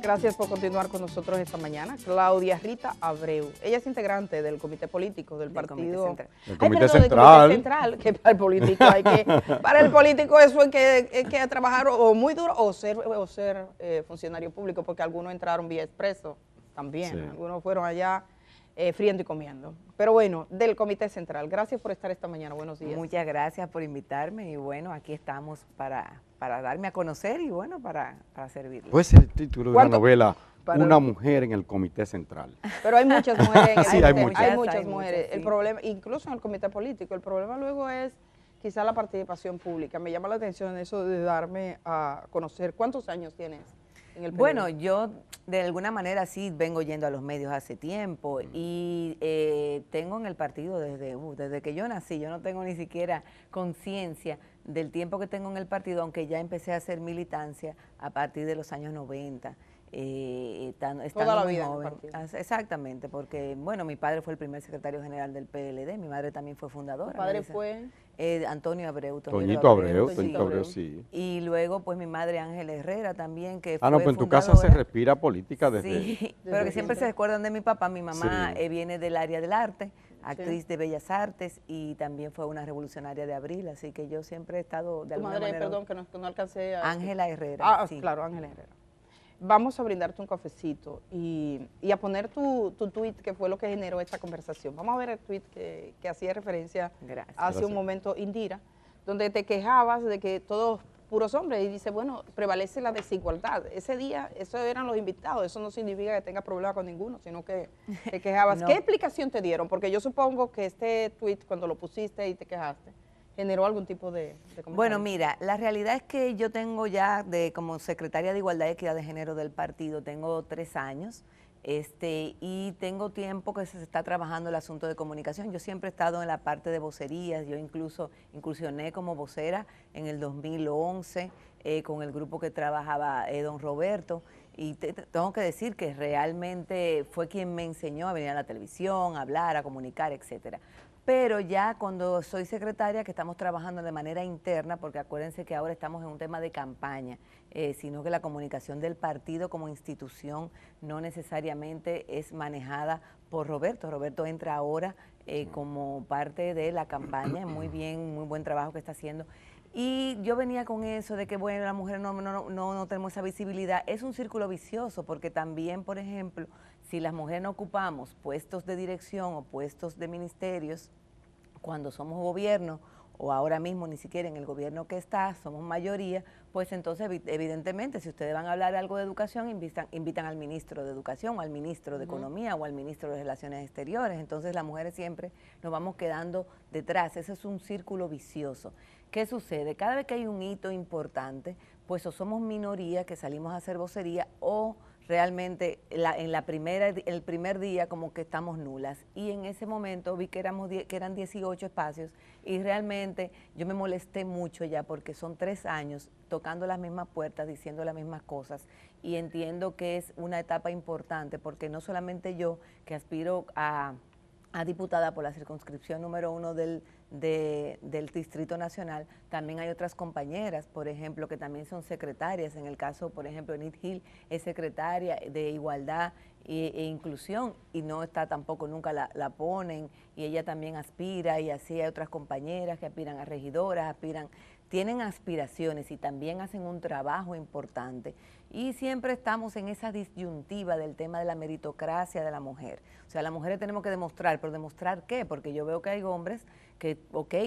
Gracias por continuar con nosotros esta mañana. Claudia Rita Abreu. Ella es integrante del comité político del partido. Del comité central. Del comité central, que para el político para el político eso hay que trabajar o muy duro o ser funcionario público, porque algunos entraron vía expreso también. Sí. Algunos fueron allá friendo y comiendo. Pero bueno, del comité central. Gracias por estar esta mañana. Buenos días. Muchas gracias por invitarme y bueno, aquí estamos para darme a conocer y bueno, para servirles. Pues el título de la novela, Una mujer en el comité central. Pero hay muchas mujeres en el sí, hay muchas mujeres. Sí. El problema, incluso en el comité político, el problema luego es quizá la participación pública. Me llama la atención eso de darme a conocer. ¿Cuántos años tienes en el PLD? Bueno, yo de alguna manera sí vengo yendo a los medios hace tiempo y tengo en el partido desde que yo nací. Yo no tengo ni siquiera conciencia del tiempo que tengo en el partido, aunque ya empecé a hacer militancia a partir de los años 90. Estando toda la muy vida joven. En el partido. Exactamente, porque bueno, mi padre fue el primer secretario general del PLD, mi madre también fue fundadora. ¿Tu padre fue? Antonio Abreu. Toñito Abreu, sí. Y luego pues mi madre Ángela Herrera también, que fue no, pues en tu casa se respira política desde... Sí, pero que siempre se recuerdan de mi papá. Mi mamá sí. Viene del área del arte, actriz de Bellas Artes y también fue una revolucionaria de Abril, así que yo siempre he estado de alguna manera... Perdón, que no alcancé a... Ángela Herrera. Sí. Claro, Ángela Herrera. Vamos a brindarte un cafecito y a poner tu tweet, que fue lo que generó esta conversación. Vamos a ver el tweet que hacía referencia hace un momento Indira, donde te quejabas de que todos puros hombres, y dice, bueno, prevalece la desigualdad. Ese día, esos eran los invitados, eso no significa que tengas problema con ninguno, sino que te quejabas. No. ¿Qué explicación te dieron? Porque yo supongo que este tweet, cuando lo pusiste y te quejaste, generó algún tipo de comentario. Bueno, mira, la realidad es que yo tengo ya como secretaria de Igualdad y Equidad de Género del partido, tengo 3 años, y tengo tiempo que se está trabajando el asunto de comunicación. Yo siempre he estado en la parte de vocerías, yo incluso incursioné como vocera en el 2011 con el grupo que trabajaba don Roberto, y tengo que decir que realmente fue quien me enseñó a venir a la televisión, a hablar, a comunicar, etcétera. Pero ya cuando soy secretaria, que estamos trabajando de manera interna, porque acuérdense que ahora estamos en un tema de campaña, sino que la comunicación del partido como institución no necesariamente es manejada por Roberto. Roberto entra ahora como parte de la campaña, muy bien, muy buen trabajo que está haciendo. Y yo venía con eso de que, bueno, las mujeres no tenemos esa visibilidad. Es un círculo vicioso, porque también, por ejemplo, si las mujeres no ocupamos puestos de dirección o puestos de ministerios, cuando somos gobierno, o ahora mismo ni siquiera en el gobierno que está, somos mayoría, pues entonces evidentemente si ustedes van a hablar algo de educación, invitan al ministro de Educación, o al ministro de Economía, o al ministro de Relaciones Exteriores. Entonces las mujeres siempre nos vamos quedando detrás. Ese es un círculo vicioso. ¿Qué sucede? Cada vez que hay un hito importante, pues o somos minoría que salimos a hacer vocería, o realmente el primer día como que estamos nulas. Y en ese momento vi que eran 18 espacios y realmente yo me molesté mucho ya, porque son 3 años tocando las mismas puertas, diciendo las mismas cosas, y entiendo que es una etapa importante, porque no solamente yo, que aspiro a diputada por la circunscripción número 1 del Distrito Nacional, también hay otras compañeras, por ejemplo, que también son secretarias. En el caso, por ejemplo, Enid Gil es secretaria de Igualdad e Inclusión y no está tampoco, nunca la ponen, y ella también aspira, y así hay otras compañeras que aspiran a regidoras, tienen aspiraciones y también hacen un trabajo importante. Y siempre estamos en esa disyuntiva del tema de la meritocracia de la mujer. O sea, las mujeres tenemos que demostrar, pero ¿demostrar qué? Porque yo veo que hay hombres que,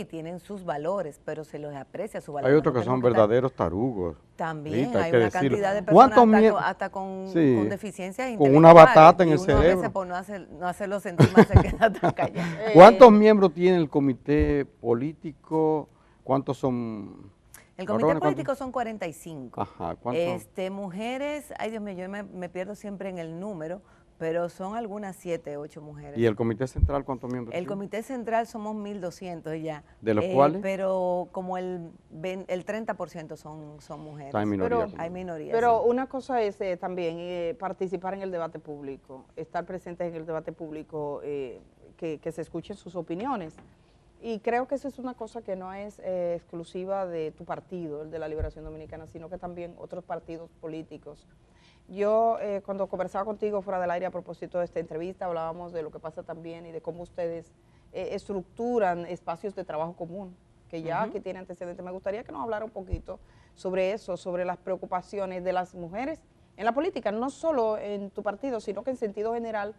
tienen sus valores, pero se los aprecia su valor. Hay otros que son verdaderos tarugos. También Rita, hay una decirlo. cantidad de personas hasta con deficiencias intelectuales. Con una batata en el cerebro. cerebro. A veces por no hacerlo sentir más se queda tan callado. ¿Cuántos miembros tiene el comité político? ¿Cuántos son? El comité político son 45. Ajá, ¿cuántos? Mujeres, ay Dios mío, yo me pierdo siempre en el número, pero son algunas 7, 8 mujeres. ¿Y el comité central cuántos miembros tiene? El comité central somos 1.200 ya. ¿De los cuales? Pero como el 30% son mujeres. Hay minorías. Hay minorías. Pero una cosa es también participar en el debate público, estar presentes en el debate público, que se escuchen sus opiniones. Y creo que eso es una cosa que no es exclusiva de tu partido, el de la Liberación Dominicana, sino que también otros partidos políticos Yo cuando conversaba contigo fuera del aire a propósito de esta entrevista, hablábamos de lo que pasa también y de cómo ustedes estructuran espacios de trabajo común, que ya que tiene antecedentes. Me gustaría que nos hablara un poquito sobre eso, sobre las preocupaciones de las mujeres en la política, no solo en tu partido, sino que en sentido general,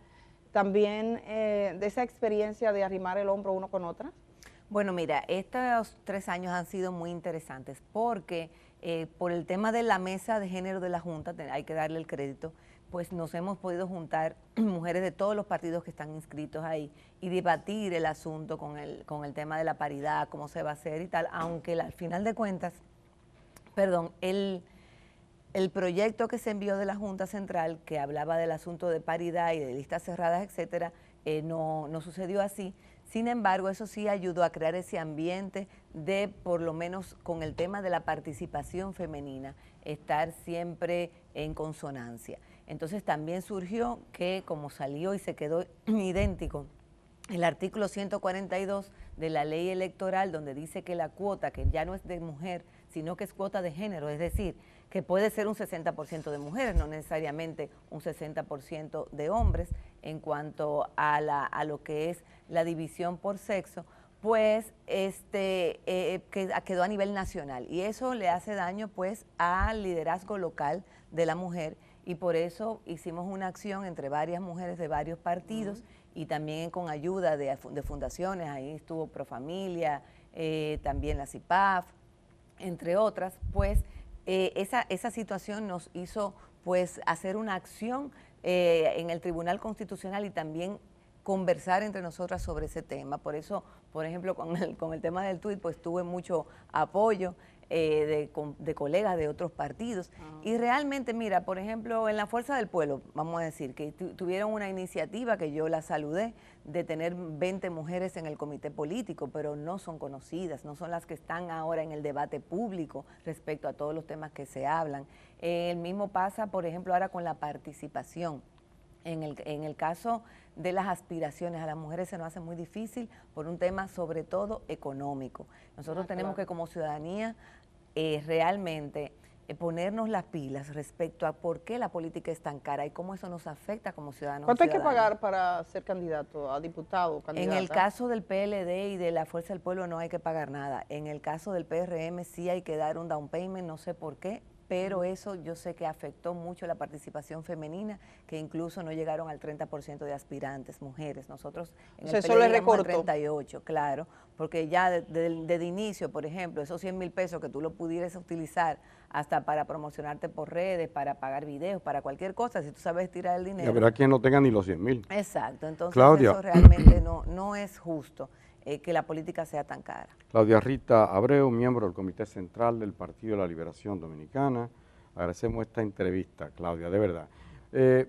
también de esa experiencia de arrimar el hombro uno con otra. Bueno, mira, estos 3 años han sido muy interesantes porque por el tema de la mesa de género de la Junta, hay que darle el crédito, pues nos hemos podido juntar mujeres de todos los partidos que están inscritos ahí y debatir el asunto con el tema de la paridad, cómo se va a hacer y tal, aunque al final de cuentas, perdón, el proyecto que se envió de la Junta Central, que hablaba del asunto de paridad y de listas cerradas, etcétera, no sucedió así. Sin embargo, eso sí ayudó a crear ese ambiente de, por lo menos con el tema de la participación femenina, estar siempre en consonancia. Entonces también surgió que, como salió y se quedó idéntico, el artículo 142 de la ley electoral, donde dice que la cuota, que ya no es de mujer, sino que es cuota de género, es decir, que puede ser un 60% de mujeres, no necesariamente un 60% de hombres, en cuanto a lo que es la división por sexo, pues quedó a nivel nacional, y eso le hace daño pues al liderazgo local de la mujer, y por eso hicimos una acción entre varias mujeres de varios partidos, y también con ayuda de fundaciones. Ahí estuvo Profamilia, también la CIPAF, entre otras. Pues esa situación nos hizo pues hacer una acción en el Tribunal Constitucional y también conversar entre nosotras sobre ese tema. Por eso, por ejemplo, con el tema del tuit, pues tuve mucho apoyo de colegas de otros partidos. Y realmente, mira, por ejemplo, en la Fuerza del Pueblo, vamos a decir, que tuvieron una iniciativa que yo la saludé, de tener 20 mujeres en el comité político, pero no son conocidas, no son las que están ahora en el debate público respecto a todos los temas que se hablan. El mismo pasa, por ejemplo, ahora con la participación. En el caso de las aspiraciones, a las mujeres se nos hace muy difícil por un tema sobre todo económico. Nosotros tenemos que, como ciudadanía, realmente ponernos las pilas respecto a por qué la política es tan cara y cómo eso nos afecta como ciudadanos. ¿Cuánto hay que pagar para ser candidato a diputado o candidata? En el caso del PLD y de la Fuerza del Pueblo no hay que pagar nada. En el caso del PRM sí hay que dar un down payment, no sé por qué, pero eso yo sé que afectó mucho la participación femenina, que incluso no llegaron al 30% de aspirantes, mujeres. Nosotros en el PLD llegamos al 38, claro, porque ya desde inicio, por ejemplo, esos 100,000 pesos que tú lo pudieras utilizar hasta para promocionarte por redes, para pagar videos, para cualquier cosa, si tú sabes tirar el dinero. Y habrá quien no tenga ni los 100,000. Exacto, entonces Claudia, eso realmente no es justo. Que la política sea tan cara. Claudia Rita Abreu, miembro del Comité Central del Partido de la Liberación Dominicana. Agradecemos esta entrevista, Claudia, de verdad.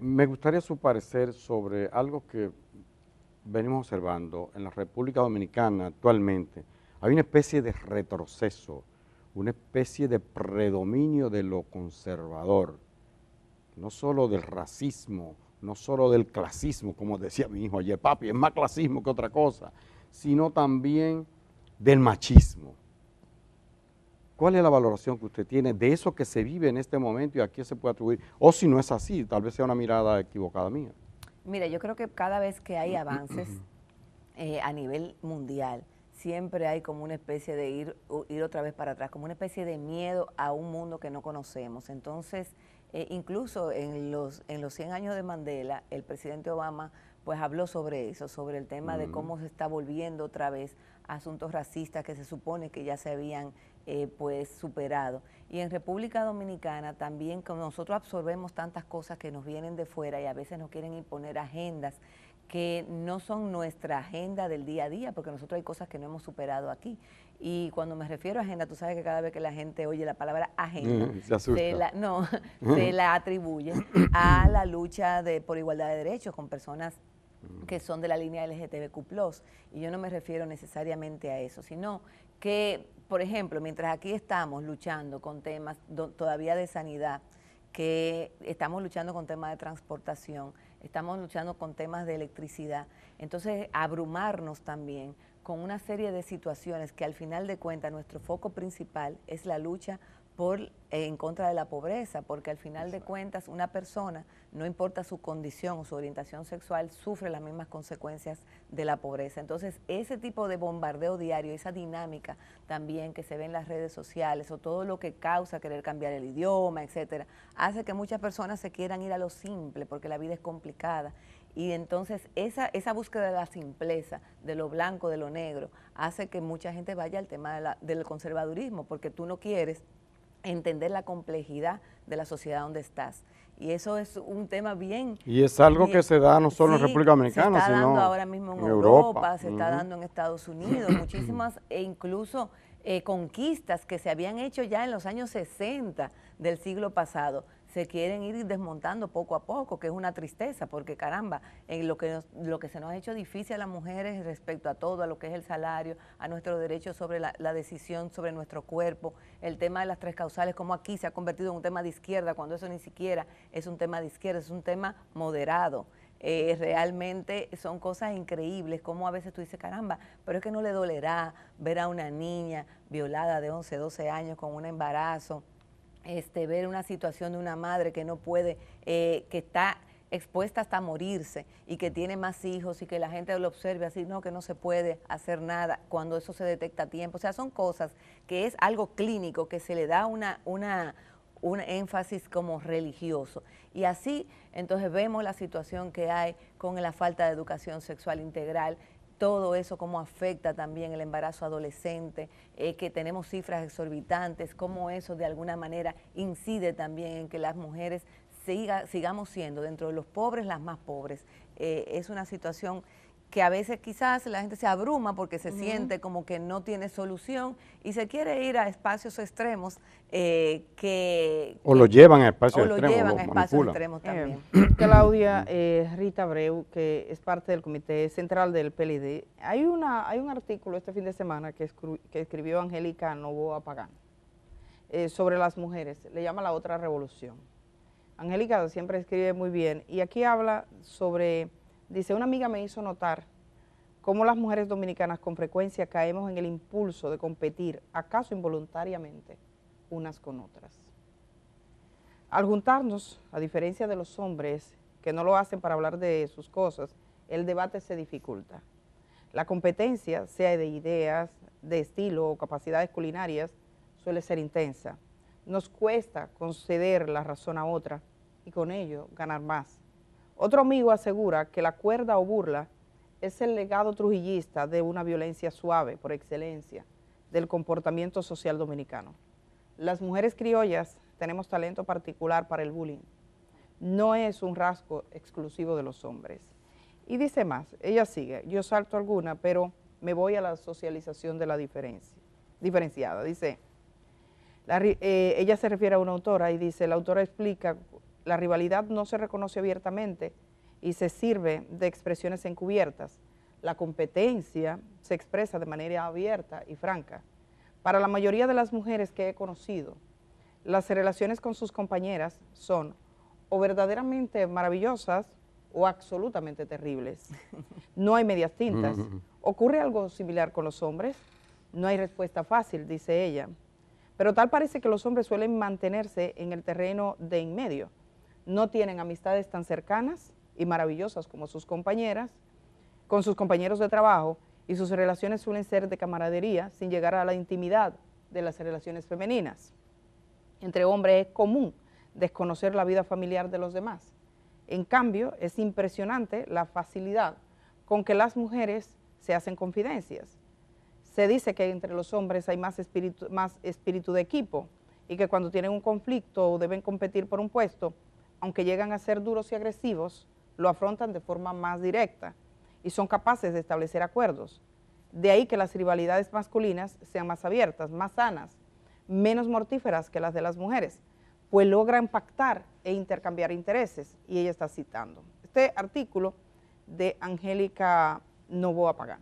Me gustaría su parecer sobre algo que venimos observando en la República Dominicana actualmente. Hay una especie de retroceso, una especie de predominio de lo conservador, no solo del racismo, no solo del clasismo, como decía mi hijo ayer, papi, es más clasismo que otra cosa, sino también del machismo. ¿Cuál es la valoración que usted tiene de eso que se vive en este momento y a qué se puede atribuir? O si no es así, tal vez sea una mirada equivocada mía. Mira, yo creo que cada vez que hay avances a nivel mundial, siempre hay como una especie de ir otra vez para atrás, como una especie de miedo a un mundo que no conocemos. Entonces, incluso en los 100 años de Mandela, el presidente Obama pues habló sobre eso, sobre el tema de cómo se está volviendo otra vez asuntos racistas que se supone que ya se habían pues superado. Y en República Dominicana también, como nosotros absorbemos tantas cosas que nos vienen de fuera y a veces nos quieren imponer agendas que no son nuestra agenda del día a día, porque nosotros hay cosas que no hemos superado aquí. Y cuando me refiero a agenda, tú sabes que cada vez que la gente oye la palabra agenda, se la atribuye a la lucha por igualdad de derechos con personas que son de la línea LGTBQ+, y yo no me refiero necesariamente a eso, sino que, por ejemplo, mientras aquí estamos luchando con temas todavía de sanidad, que estamos luchando con temas de transportación, estamos luchando con temas de electricidad, entonces abrumarnos también con una serie de situaciones que al final de cuentas nuestro foco principal es la lucha en contra de la pobreza, porque al final de cuentas una persona, no importa su condición o su orientación sexual, sufre las mismas consecuencias de la pobreza. Entonces, ese tipo de bombardeo diario, esa dinámica también que se ve en las redes sociales o todo lo que causa querer cambiar el idioma, etcétera, hace que muchas personas se quieran ir a lo simple porque la vida es complicada. Y entonces esa búsqueda de la simpleza, de lo blanco, de lo negro, hace que mucha gente vaya al tema del conservadurismo, porque tú no quieres entender la complejidad de la sociedad donde estás. Y eso es un tema bien... Y es algo que se da no solo en República Dominicana, sino se está dando ahora mismo en Europa, se está dando en Estados Unidos, muchísimas e incluso conquistas que se habían hecho ya en los años 60 del siglo pasado, se quieren ir desmontando poco a poco, que es una tristeza, porque caramba, en lo que se nos ha hecho difícil a las mujeres respecto a todo, a lo que es el salario, a nuestros derechos sobre la decisión sobre nuestro cuerpo, el tema de las 3 causales, como aquí se ha convertido en un tema de izquierda, cuando eso ni siquiera es un tema de izquierda, es un tema moderado. Realmente son cosas increíbles, como a veces tú dices, caramba, pero es que no le dolerá ver a una niña violada de 11, 12 años con un embarazo, ver una situación de una madre que no puede, que está expuesta hasta morirse y que tiene más hijos y que la gente lo observe así, no, que no se puede hacer nada cuando eso se detecta a tiempo. O sea, son cosas que es algo clínico, que se le da un énfasis como religioso. Y así, entonces vemos la situación que hay con la falta de educación sexual integral, todo eso cómo afecta también el embarazo adolescente, que tenemos cifras exorbitantes, cómo eso de alguna manera incide también en que las mujeres sigamos siendo dentro de los pobres las más pobres. Es una situación que a veces quizás la gente se abruma porque se siente como que no tiene solución y se quiere ir a espacios extremos o lo llevan a espacios extremos, o lo llevan a espacios extremos también. Claudia, Rita Abreu, que es parte del Comité Central del PLD, hay un artículo este fin de semana que escribió Angélica Novoa Pagán sobre las mujeres, le llama La Otra Revolución. Angélica siempre escribe muy bien y aquí habla sobre... Dice, una amiga me hizo notar cómo las mujeres dominicanas con frecuencia caemos en el impulso de competir, acaso involuntariamente, unas con otras. Al juntarnos, a diferencia de los hombres, que no lo hacen para hablar de sus cosas, el debate se dificulta. La competencia, sea de ideas, de estilo o capacidades culinarias, suele ser intensa. Nos cuesta conceder la razón a otra y con ello ganar más. Otro amigo asegura que la cuerda o burla es el legado trujillista de una violencia suave por excelencia del comportamiento social dominicano. Las mujeres criollas tenemos talento particular para el bullying. No es un rasgo exclusivo de los hombres. Y dice más, ella sigue, yo salto alguna, pero me voy a la socialización de la diferenciada. Dice, ella se refiere a una autora y dice, la autora explica, la rivalidad no se reconoce abiertamente y se sirve de expresiones encubiertas. La competencia se expresa de manera abierta y franca. Para la mayoría de las mujeres que he conocido, las relaciones con sus compañeras son o verdaderamente maravillosas o absolutamente terribles. No hay medias tintas. ¿Ocurre algo similar con los hombres? No hay respuesta fácil, dice ella. Pero tal parece que los hombres suelen mantenerse en el terreno de en medio. No tienen amistades tan cercanas y maravillosas como sus compañeras, con sus compañeros de trabajo, y sus relaciones suelen ser de camaradería sin llegar a la intimidad de las relaciones femeninas. Entre hombres es común desconocer la vida familiar de los demás. En cambio, es impresionante la facilidad con que las mujeres se hacen confidencias. Se dice que entre los hombres hay más espíritu de equipo y que cuando tienen un conflicto o deben competir por un puesto, aunque llegan a ser duros y agresivos, lo afrontan de forma más directa y son capaces de establecer acuerdos. De ahí que las rivalidades masculinas sean más abiertas, más sanas, menos mortíferas que las de las mujeres, pues logran pactar e intercambiar intereses, y ella está citando este artículo de Angélica Novoa Pagán.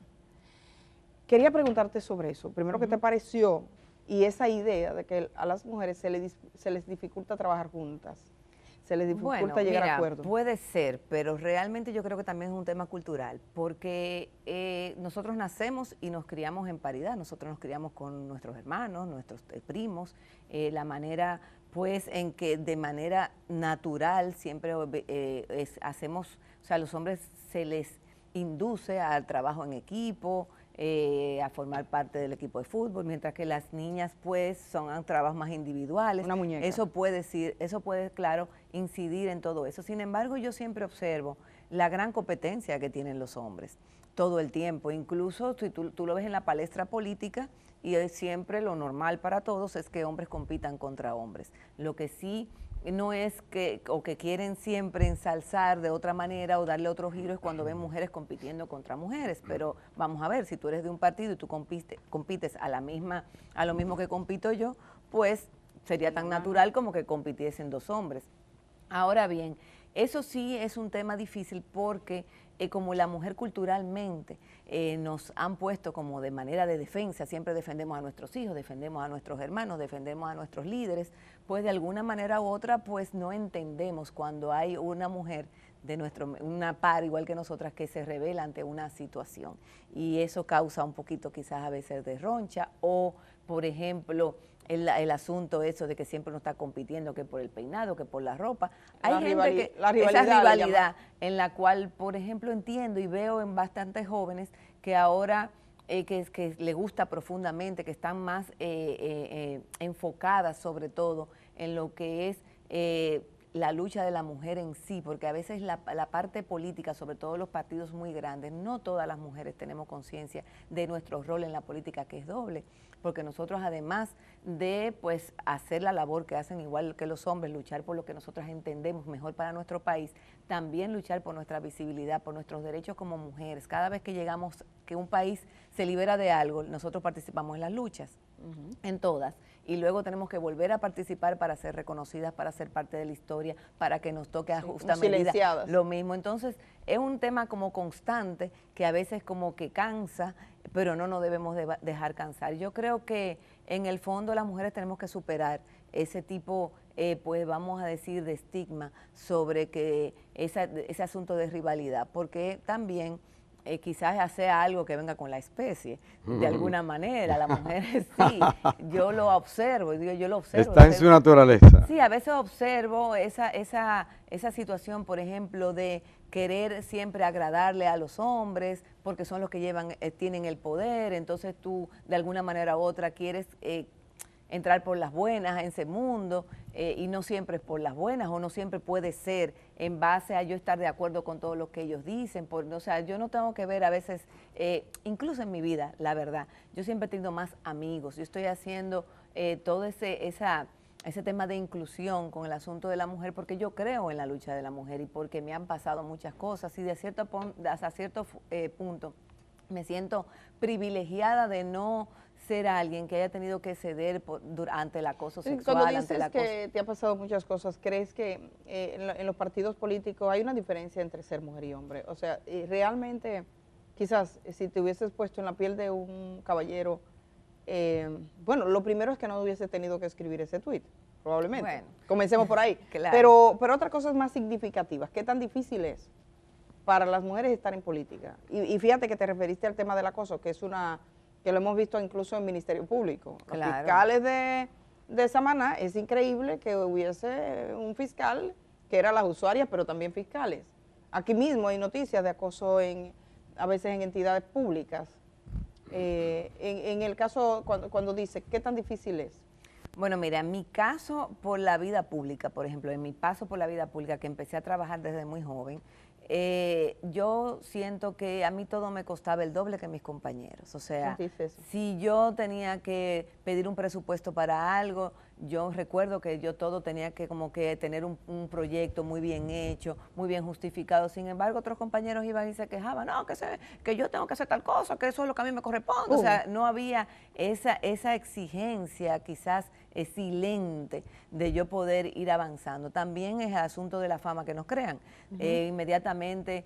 Quería preguntarte sobre eso, primero, ¿qué te pareció? Y esa idea de que a las mujeres se les dificulta trabajar juntas. se les dificulta llegar a acuerdos. Puede ser, pero realmente yo creo que también es un tema cultural, porque nosotros nacemos y nos criamos en paridad, nosotros nos criamos con nuestros hermanos, nuestros primos, la manera pues en que de manera natural siempre hacemos, o sea, a los hombres se les induce al trabajo en equipo, a formar parte del equipo de fútbol, mientras que las niñas pues son trabajos más individuales. Una muñeca. Eso puede, claro, incidir en todo eso. Sin embargo, yo siempre observo la gran competencia que tienen los hombres todo el tiempo. Incluso si tú lo ves en la palestra política, y es siempre lo normal para todos es que hombres compitan contra hombres. Lo que sí no es que quieren siempre ensalzar de otra manera o darle otro giro es cuando ven mujeres compitiendo contra mujeres, pero vamos a ver, si tú eres de un partido y tú compites a lo mismo que compito yo, pues sería tan natural como que compitiesen dos hombres. Ahora bien, eso sí es un tema difícil porque como la mujer culturalmente nos han puesto como de manera de defensa, siempre defendemos a nuestros hijos, defendemos a nuestros hermanos, defendemos a nuestros líderes, pues de alguna manera u otra pues no entendemos cuando hay una mujer de una par igual que nosotras que se revela ante una situación y eso causa un poquito quizás a veces de roncha o por ejemplo el asunto eso de que siempre uno está compitiendo que por el peinado, que por la ropa. Hay gente que esa rivalidad en la cual, por ejemplo, entiendo y veo en bastantes jóvenes que ahora que le gusta profundamente, que están más enfocadas sobre todo en lo que es la lucha de la mujer en sí, porque a veces la parte política, sobre todo los partidos muy grandes, no todas las mujeres tenemos conciencia de nuestro rol en la política, que es doble, porque nosotros además de pues hacer la labor que hacen igual que los hombres, luchar por lo que nosotros entendemos mejor para nuestro país, también luchar por nuestra visibilidad, por nuestros derechos como mujeres. Cada vez que llegamos, que un país se libera de algo, nosotros participamos en las luchas, en todas, y luego tenemos que volver a participar para ser reconocidas, para ser parte de la historia, para que nos toque a justa medida lo mismo. Entonces, es un tema como constante que a veces como que cansa, pero no nos debemos dejar cansar. Yo creo que en el fondo las mujeres tenemos que superar ese tipo, pues vamos a decir, de estigma sobre que ese asunto de rivalidad, porque también quizás sea algo que venga con la especie, de alguna manera, las mujeres sí, yo lo observo, Está en su naturaleza. Sí, a veces observo esa situación, por ejemplo, de querer siempre agradarle a los hombres, porque son los que tienen el poder, entonces tú de alguna manera u otra quieres entrar por las buenas en ese mundo y no siempre es por las buenas o no siempre puede ser en base a yo estar de acuerdo con todo lo que ellos dicen. O sea, yo no tengo que ver a veces, incluso en mi vida, la verdad, yo siempre he tenido más amigos, yo estoy haciendo todo ese tema de inclusión con el asunto de la mujer porque yo creo en la lucha de la mujer y porque me han pasado muchas cosas y hasta cierto punto me siento privilegiada de no ser alguien que haya tenido que ceder durante el acoso sexual. Cuando dices que te ha pasado muchas cosas, ¿crees que en los partidos políticos hay una diferencia entre ser mujer y hombre? O sea, realmente, quizás, si te hubieses puesto en la piel de un caballero, bueno, lo primero es que no hubiese tenido que escribir ese tuit, probablemente. Bueno, comencemos por ahí. Claro. Pero otras cosas más significativas, ¿qué tan difícil es para las mujeres estar en política? Y fíjate que te referiste al tema del acoso, que es que lo hemos visto incluso en el Ministerio Público. Claro. Los fiscales de Samaná, es increíble que hubiese un fiscal que era las usuarias, pero también fiscales. Aquí mismo hay noticias de acoso a veces en entidades públicas. En el caso, cuando dice, ¿qué tan difícil es? Bueno, mira, en mi caso por la vida pública, por ejemplo, en mi paso por la vida pública, que empecé a trabajar desde muy joven, yo siento que a mí todo me costaba el doble que mis compañeros. O sea, si yo tenía que pedir un presupuesto para algo, yo recuerdo que yo todo tenía que como que tener un proyecto muy bien hecho, muy bien justificado. Sin embargo, otros compañeros iban y se quejaban, no, que yo tengo que hacer tal cosa, que eso es lo que a mí me corresponde. O sea, no había esa exigencia quizás silente de yo poder ir avanzando. También es el asunto de la fama que nos crean. Inmediatamente,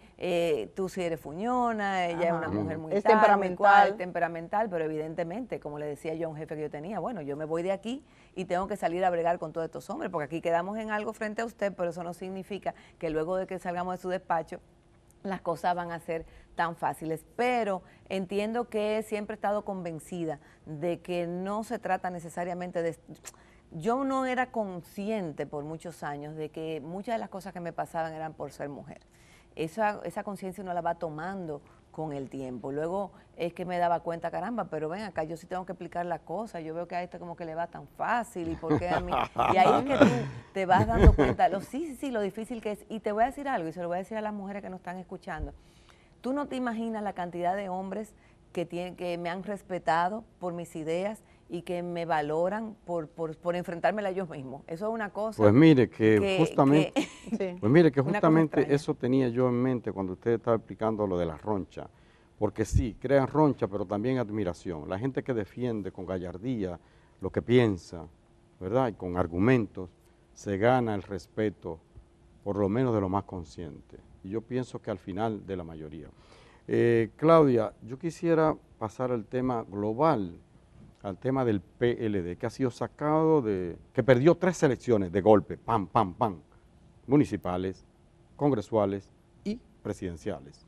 tú sí eres fuñona, ella es una mujer muy es tal, temperamental. Es temperamental, pero evidentemente, como le decía yo a un jefe que yo tenía, bueno, yo me voy de aquí y tengo que salir a bregar con todos estos hombres, porque aquí quedamos en algo frente a usted, pero eso no significa que luego de que salgamos de su despacho, las cosas van a ser tan fáciles, pero entiendo que siempre he estado convencida de que no se trata necesariamente de... Yo no era consciente por muchos años de que muchas de las cosas que me pasaban eran por ser mujer. Esa conciencia uno la va tomando con el tiempo. Luego es que me daba cuenta, caramba, pero ven acá, yo sí tengo que explicar la cosa, yo veo que a este como que le va tan fácil y por qué a mí. Y ahí es que tú te vas dando cuenta, lo difícil que es. Y te voy a decir algo, y se lo voy a decir a las mujeres que nos están escuchando. Tú no te imaginas la cantidad de hombres que me han respetado por mis ideas y que me valoran por enfrentármela a ellos mismos. Eso es una cosa. Pues mire que justamente eso tenía yo en mente cuando usted estaba explicando lo de la roncha. Porque sí, crean roncha, pero también admiración. La gente que defiende con gallardía lo que piensa, ¿verdad? Y con argumentos, se gana el respeto, por lo menos de lo más consciente. Y yo pienso que al final de la mayoría. Claudia, yo quisiera pasar al tema global, al tema del PLD, que ha sido sacado que perdió 3 elecciones de golpe, pam, pam, pam, municipales, congresuales y presidenciales.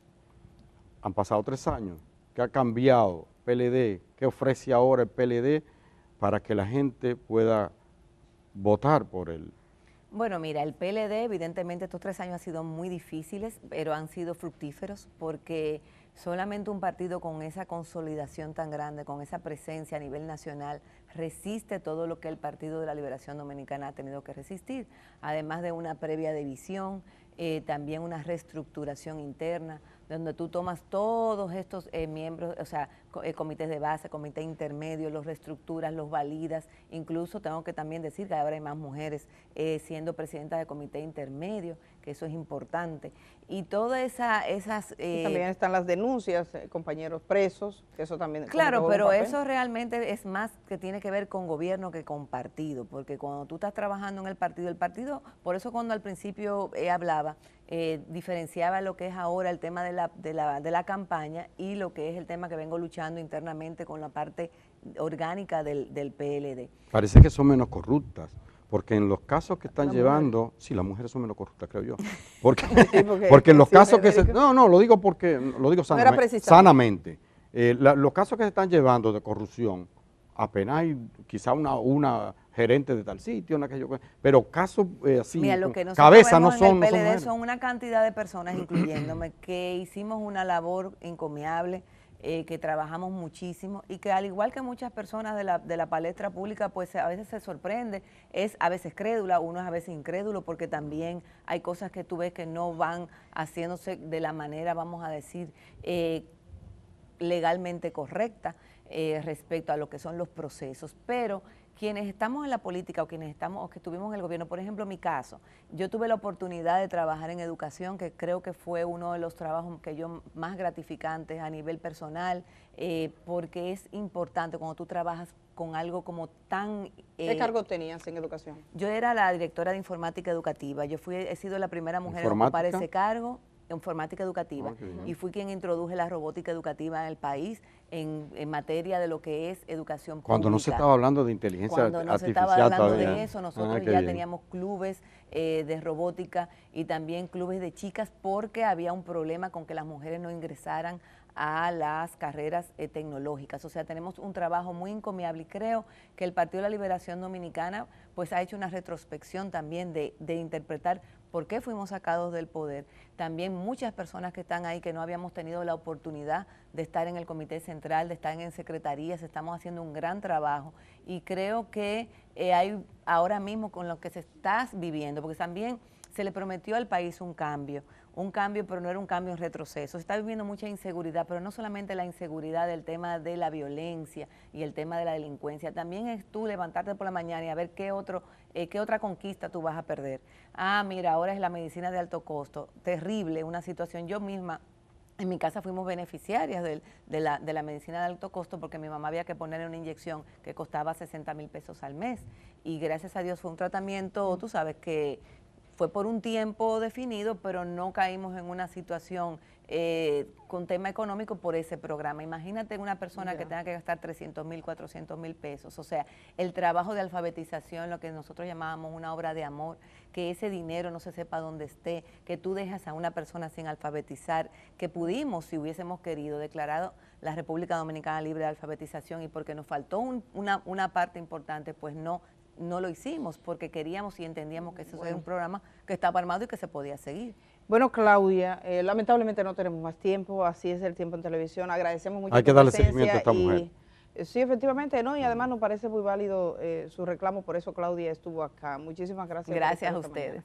Han pasado 3 años. ¿Qué ha cambiado PLD? ¿Qué ofrece ahora el PLD para que la gente pueda votar por él? Bueno, mira, el PLD evidentemente estos 3 años han sido muy difíciles, pero han sido fructíferos porque solamente un partido con esa consolidación tan grande, con esa presencia a nivel nacional, resiste todo lo que el Partido de la Liberación Dominicana ha tenido que resistir, además de una previa división, también una reestructuración interna, donde tú tomas todos estos miembros, o sea, comités de base, comité intermedio, los reestructuras, los validas, incluso tengo que también decir que ahora hay más mujeres siendo presidentas de comité intermedio, que eso es importante. Y todas esas... también están las denuncias, compañeros presos, que eso también... Claro, pero eso realmente es más que tiene que ver con gobierno que con partido, porque cuando tú estás trabajando en el partido, por eso cuando al principio hablaba, diferenciaba lo que es ahora el tema de la campaña y lo que es el tema que vengo luchando internamente con la parte orgánica del PLD. Parece que son menos corruptas. Porque en los casos que están llevando, sí, las mujeres son menos corruptas, creo yo. Porque, porque en los casos que se... No, lo digo sanamente. Los casos que se están llevando de corrupción, apenas hay quizá una gerente de tal sitio, pero casos así, mira, lo que cabeza no son... En el PLD son una cantidad de personas, incluyéndome, que hicimos una labor encomiable, que trabajamos muchísimo y que al igual que muchas personas de la palestra pública, pues a veces se sorprende, es a veces crédula, uno es a veces incrédulo, porque también hay cosas que tú ves que no van haciéndose de la manera, vamos a decir, legalmente correcta respecto a lo que son los procesos, pero quienes estamos en la política o quienes que estuvimos en el gobierno, por ejemplo, en mi caso, yo tuve la oportunidad de trabajar en educación, que creo que fue uno de los trabajos que yo más gratificantes a nivel personal, porque es importante cuando tú trabajas con algo como tan... ¿Qué cargo tenías en educación? Yo era la directora de informática educativa, he sido la primera mujer en ocupar ese cargo, informática educativa, y fui quien introduje la robótica educativa en el país en materia de lo que es educación pública. Cuando no se estaba hablando de inteligencia artificial. Cuando no se estaba hablando de eso, nosotros ya teníamos clubes de robótica y también clubes de chicas, porque había un problema con que las mujeres no ingresaran a las carreras tecnológicas. O sea, tenemos un trabajo muy encomiable y creo que el Partido de la Liberación Dominicana pues ha hecho una retrospección también de interpretar por qué fuimos sacados del poder. También muchas personas que están ahí que no habíamos tenido la oportunidad de estar en el Comité Central, de estar en secretarías, estamos haciendo un gran trabajo y creo que hay ahora mismo con lo que se está viviendo, porque también se le prometió al país un cambio, pero no era un cambio en retroceso. Se está viviendo mucha inseguridad, pero no solamente la inseguridad del tema de la violencia y el tema de la delincuencia, también es tú levantarte por la mañana y a ver qué otra conquista tú vas a perder. Ah, mira, ahora es la medicina de alto costo, terrible, una situación. Yo misma En mi casa fuimos beneficiarias de la medicina de alto costo porque mi mamá había que ponerle una inyección que costaba 60,000 pesos al mes. Y gracias a Dios fue un tratamiento, tú sabes, que fue por un tiempo definido, pero no caímos en una situación con tema económico por ese programa. Imagínate una persona que tenga que gastar 300,000, 400,000 pesos. O sea, el trabajo de alfabetización, lo que nosotros llamábamos una obra de amor, que ese dinero no se sepa dónde esté, que tú dejas a una persona sin alfabetizar, que pudimos, si hubiésemos querido, declarado la República Dominicana libre de alfabetización, y porque nos faltó una parte importante, pues no lo hicimos, porque queríamos y entendíamos que eso era un programa que estaba armado y que se podía seguir. Bueno, Claudia, lamentablemente no tenemos más tiempo, así es el tiempo en televisión. Agradecemos mucho Hay que darle seguimiento a esta mujer. Sí, efectivamente, ¿no? Y además nos parece muy válido su reclamo, por eso Claudia estuvo acá. Muchísimas gracias. Gracias a ustedes.